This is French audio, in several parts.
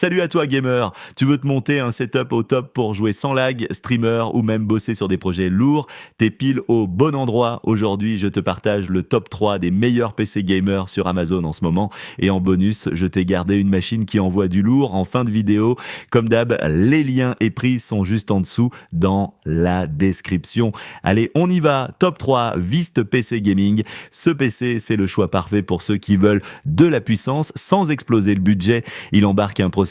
Salut à toi gamer. Tu veux te monter un setup au top pour jouer sans lag, streamer ou même bosser sur des projets lourds? T'es pile au bon endroit. Aujourd'hui, je te partage le top 3 des meilleurs PC gamers sur Amazon en ce moment. Et en bonus, je t'ai gardé une machine qui envoie du lourd en fin de vidéo. Comme d'hab, les liens et prix sont juste en dessous dans la description. Allez, on y va. Top 3, Vist PC Gaming. Ce PC, c'est le choix parfait pour ceux qui veulent de la puissance sans exploser le budget. Il embarque un processeur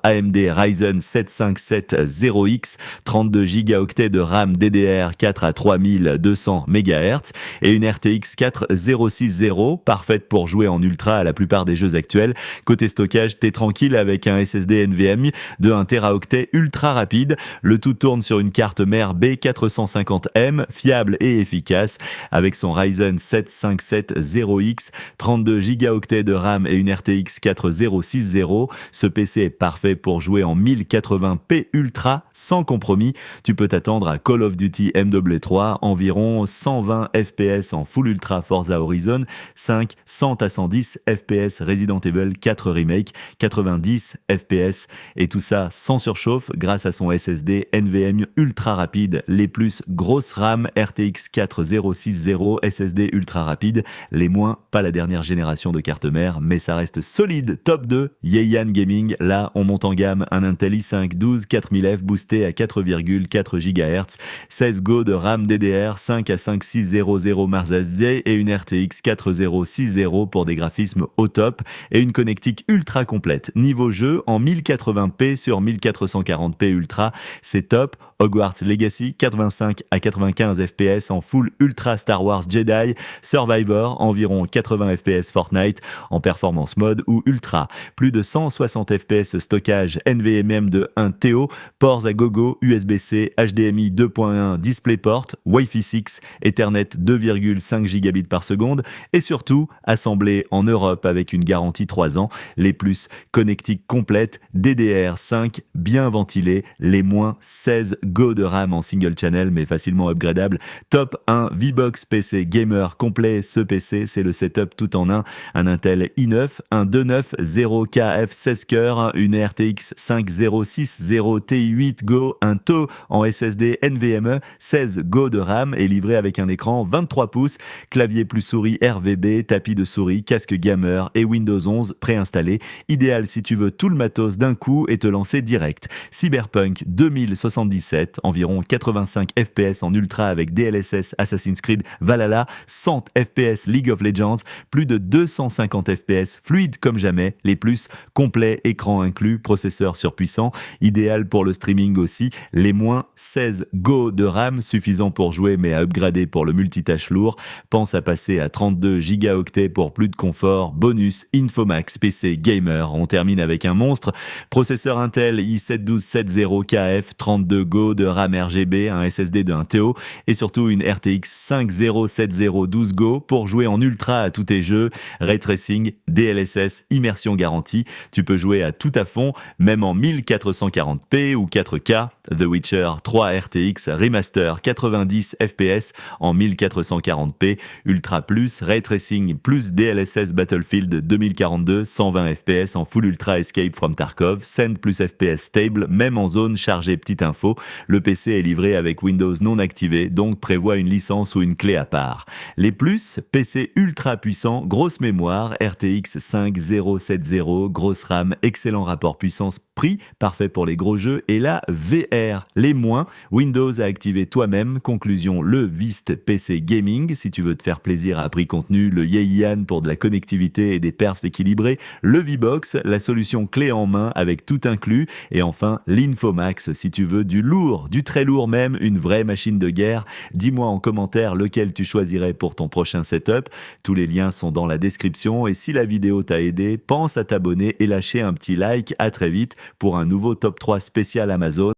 AMD Ryzen 7 5700X, 32 Go de RAM DDR4 à 3200 MHz et une RTX 4060, parfaite pour jouer en ultra à la plupart des jeux actuels. Côté stockage, t'es tranquille avec un SSD NVMe de 1 Teraoctet ultra rapide. Le tout tourne sur une carte mère B450M, fiable et efficace, avec son Ryzen 7 5700X, 32 Go de RAM et une RTX 4060. Ce PC est parfait pour jouer en 1080p ultra sans compromis. Tu peux t'attendre à Call of Duty MW3, environ 120 FPS en full ultra Forza Horizon 5, 100 à 110 FPS Resident Evil 4 Remake, 90 FPS et tout ça sans surchauffe grâce à son SSD NVMe ultra rapide, les plus grosses RAM RTX 4060 SSD ultra rapide, les moins pas la dernière génération de carte mère mais ça reste solide. Top 2, Heian Gaming, là on monte en gamme un Intel i5 12400F boosté à 4,4 GHz, 16 Go de RAM DDR5 à 5600 MHz et une RTX 4060 pour des graphismes au top et une connectique ultra complète. Niveau jeu, en 1080p sur 1440p ultra, c'est top. Hogwarts Legacy, 85 à 95 FPS en full ultra Star Wars Jedi, Survivor, environ 80 FPS Fortnite en performance mode ou ultra, plus de 160 FPS stockage NVMe de 1 TO, ports à gogo, USB-C, HDMI 2.1, DisplayPort, Wi-Fi 6, Ethernet 2,5 gigabits par seconde et surtout assemblé en Europe avec une garantie 3 ans, les plus connectiques complètes, DDR5 bien ventilés, les moins 16 Go de RAM en single channel mais facilement upgradable. Top 1 VBox PC gamer complet. Ce PC, c'est le setup tout en un Intel i9, un 290KF 16 cœurs, une RTX 5060 Ti 8 Go, un TO en SSD NVMe, 16 Go de RAM et livré avec un écran 23 pouces, clavier plus souris RVB, tapis de souris, casque gamer et Windows 11 préinstallé. Idéal si tu veux tout le matos d'un coup et te lancer direct. Cyberpunk 2077, environ 85 FPS en ultra avec DLSS Assassin's Creed Valhalla, 100 FPS League of Legends, plus de 250 FPS fluide comme jamais, les plus complets, écran inclus, processeur surpuissant, idéal pour le streaming aussi, les moins 16 Go de RAM, suffisant pour jouer mais à upgrader pour le multitâche lourd. Pense à passer à 32 Go pour plus de confort. Bonus Infomax PC Gamer. On termine avec un monstre, processeur Intel i7-1270KF, 32 Go de RAM RGB, un SSD de 1 TO et surtout une RTX 5070 Go pour jouer en ultra à tous tes jeux, ray tracing, DLSS, immersion garantie. Tu peux jouer à tout à fond, même en 1440p ou 4K. The Witcher 3 RTX Remaster 90 FPS en 1440p, Ultra Plus, Ray Tracing plus DLSS Battlefield 2042, 120 FPS en Full Ultra Escape from Tarkov, Send plus FPS Stable, même en zone chargée. Petite info, le PC est livré avec Windows non activé, donc prévoit une licence ou une clé à part. Les plus, PC ultra puissant, grosse mémoire, RTX 5070, grosse RAM, excellent rapport puissance-prix, parfait pour les gros jeux, et la VR. Les moins, Windows à activer toi-même. Conclusion, le Vist PC Gaming, si tu veux te faire plaisir à prix contenu, le Heian pour de la connectivité et des perfs équilibrés, le VBox, la solution clé en main avec tout inclus, et enfin l'Infomax, si tu veux du lourd, du très lourd même, une vraie machine de guerre. Dis-moi en commentaire lequel tu choisirais pour ton prochain setup. Tous les liens sont dans la description et si la vidéo t'a aidé, pense à t'abonner et lâcher un petit like. À très vite pour un nouveau top 3 spécial Amazon.